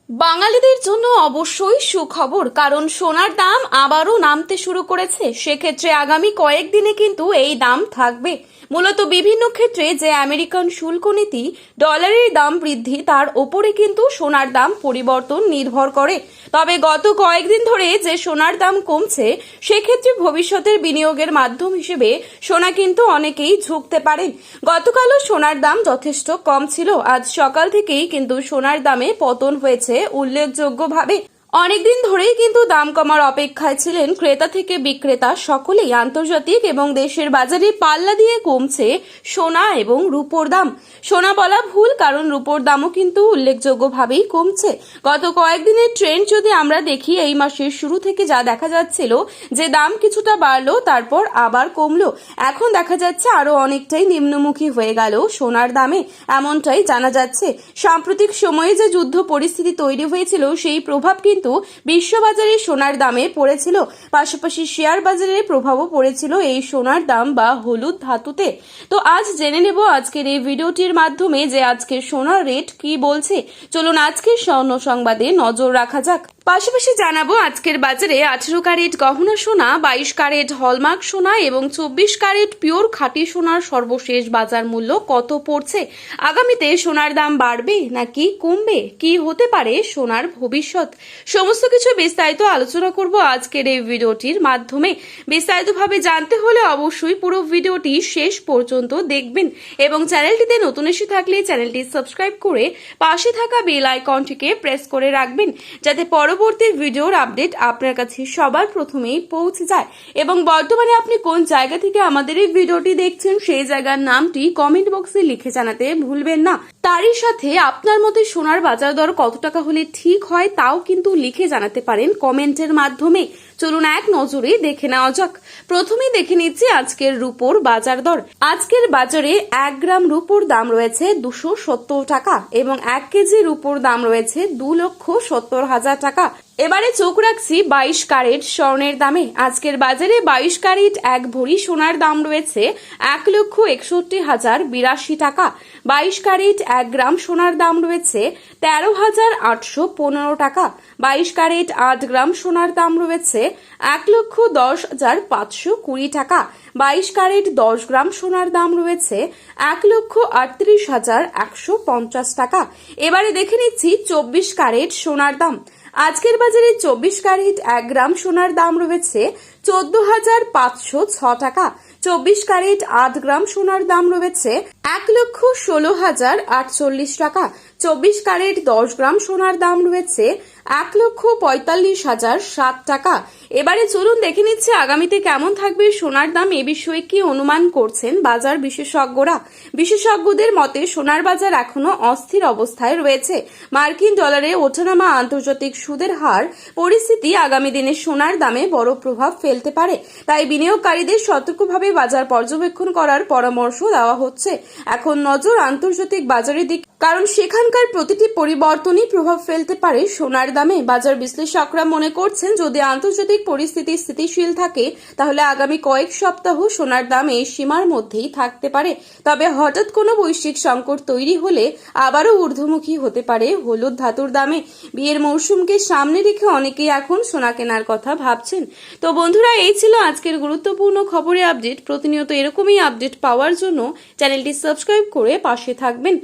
বাঙালিদের জন্য অবশ্যই সুখবর, কারণ সোনার দাম আবারও নামতে শুরু করেছে। সেক্ষেত্রে আগামী কয়েকদিনে কিন্তু এই দাম থাকবে। মূলত বিভিন্ন ক্ষেত্রে যে আমেরিকান শুল্ক নীতি, ডলারের দাম বৃদ্ধি, তার ওপরে কিন্তু সোনার দাম পরিবর্তন নির্ভর করে। তবে গত কয়েকদিন ধরে যে সোনার দাম কমছে, সেক্ষেত্রে ভবিষ্যতের বিনিয়োগের মাধ্যম হিসেবে সোনা কিন্তু অনেকেই ঝুঁকতে পারেন। গতকালও সোনার দাম যথেষ্ট কম ছিল। আজ সকাল থেকেই কিন্তু সোনার দামে পতন হয়েছে উল্লেখযোগ্যভাবে। অনেকদিন ধরেই কিন্তু দাম কমার অপেক্ষায় ছিলেন ক্রেতা থেকে বিক্রেতা সকলেই। আন্তর্জাতিক এবং দেশের বাজারে পাল্লা দিয়ে কমছে সোনা এবং রূপোর দাম। সোনা বলা ভুল, কারণ রূপোর দামও কিন্তু উল্লেখযোগ্যভাবেই কমছে। গত কয়েকদিনের ট্রেন্ড যদি আমরা দেখি, এই মাসের শুরু থেকে যা দেখা যাচ্ছিল যে দাম কিছুটা বাড়লো, তারপর আবার কমলো। এখন দেখা যাচ্ছে আরো অনেকটাই নিম্নমুখী হয়ে গেল সোনার দামে, এমনটাই জানা যাচ্ছে। সাম্প্রতিক সময়ে যে যুদ্ধ পরিস্থিতি তৈরি হয়েছিল, সেই প্রভাব কিন্তু বিশ্ববাজারে সোনার দামে পড়েছিল। পাশাপাশি শেয়ার বাজারের প্রভাবও পড়েছিল এই সোনার দাম বা হলুদ ধাতুতে। তো আজ জেনে নেব আজকের এই ভিডিওটির মাধ্যমে যে আজকের সোনার রেট কি বলছে। চলুন আজকের স্বর্ণ সংবাদে নজর রাখা যাক। পাশাপাশি জানাবো আজকের বাজারে 18 ক্যারেট গহনা সোনা, 22 ক্যারেট হলমার্ক সোনা এবং 24 ক্যারেট পিওর খাঁটি সোনার সর্বশেষ বাজার মূল্য কত পড়ছে। আগামীতে সোনার দাম বাড়বে নাকি কমবে, কি হতে পারে সোনার ভবিষ্যৎ, সমস্ত কিছু বিস্তারিত আলোচনা করব আজকের এই ভিডিওটির মাধ্যমে। বিস্তারিতভাবে জানতে হলে অবশ্যই পুরো ভিডিওটি শেষ পর্যন্ত দেখবেন এবং চ্যানেলটিতে নতুন এসে থাকলে চ্যানেলটি সাবস্ক্রাইব করে পাশে থাকা বেল আইকনটিকে প্রেস করে রাখবেন, যাতে পরবর্তী ভিডিওর আপডেট আপনার কাছে সবার প্রথমেই পৌঁছে যায়। এবং বর্তমানে আপনি কোন জায়গা থেকে আমাদের এই ভিডিওটি দেখছেন, সেই জায়গার নামটি কমেন্ট বক্সে লিখে জানাতে ভুলবেন না। তারই সাথে আপনার মতে সোনার বাজার দর কত টাকা হলে ঠিক হয়, তাও কিন্তু লিখে জানাতে পারেন কমেন্টের মাধ্যমে। চলুন এক নজরে দেখে নেওয়া যাক। প্রথমেই দেখে নিচ্ছি আজকের রূপোর বাজার দর। আজকের বাজারে 1 গ্রাম রূপোর দাম রয়েছে 270 টাকা এবং 1 কেজি রূপোর দাম রয়েছে 2,70,000 টাকা। এবারে চোখ রাখছি 22 ক্যারেট স্বর্ণের দামে। আজকের বাজারে 22 ক্যারেট 1 ভরি সোনার দাম রয়েছে 1,61,082 টাকা। 22 ক্যারেট 1 গ্রাম সোনার দাম রয়েছে 13,815 টাকা। 22 ক্যারেট 8 গ্রাম সোনার দাম রয়েছে 1,10,520 টাকা। 22 ক্যারেট 10 গ্রাম সোনার দাম রয়েছে 1,38,150 টাকা। এবারে দেখে নিচ্ছি 24 ক্যারেট সোনার দাম। আজকের বাজারে 24 ক্যারেট 1 গ্রাম সোনার দাম রয়েছে 14,506 টাকা। 24 ক্যারেট 8 গ্রাম সোনার দাম রয়েছে 1,16,048 টাকা। 24 ক্যারেট 10 গ্রাম সোনার দাম রয়েছে 1,45,007 টাকা। এবারে চলুন দেখে নিচ্ছে আগামীতে কেমন থাকবে সোনার দাম। এ বিষয়ে কি অনুমান করছেন বাজার বিশেষজ্ঞরা। বিশেষজ্ঞদের মতে সোনার বাজার এখনো অস্থির অবস্থায় রয়েছে। মার্কিন ডলারে ওঠানামা, আন্তর্জাতিক সুদের হার পরিস্থিতি আগামী দিনে সোনার দামে বড় প্রভাব ফেলতে পারে। তাই বিনিয়োগকারীদের সতর্কভাবে বাজার পর্যবেক্ষণ করার পরামর্শ দেওয়া হচ্ছে। এখন নজর আন্তর্জাতিক বাজারের দিকে, কারণ সেখানকার প্রতিটি পরিবর্তনই প্রভাব ফেলতে পারে সোনার দামে। বাজার বিশ্লেষকরা মনে করছেন যদি আন্তর্জাতিক পরিস্থিতি স্থিতিশীল থাকে, তাহলে আগামী কয়েক সপ্তাহ সোনার দাম এই সীমার মধ্যেই থাকতে পারে। তবে হঠাৎ কোনো বৈশ্বিক সংকট তৈরি হলে আবারও ঊর্ধ্বমুখী হতে পারে হলুদ ধাতুর দামে। বিয়ের মৌসুমকে সামনে রেখে অনেকেই এখন সোনা কেনার কথা ভাবছেন। তো বন্ধুরা, এই ছিল আজকের গুরুত্বপূর্ণ খবরের আপডেট। প্রতিনিয়ত এরকমই আপডেট পাওয়ার জন্য চ্যানেলটি সাবস্ক্রাইব করে পাশে থাকবেন।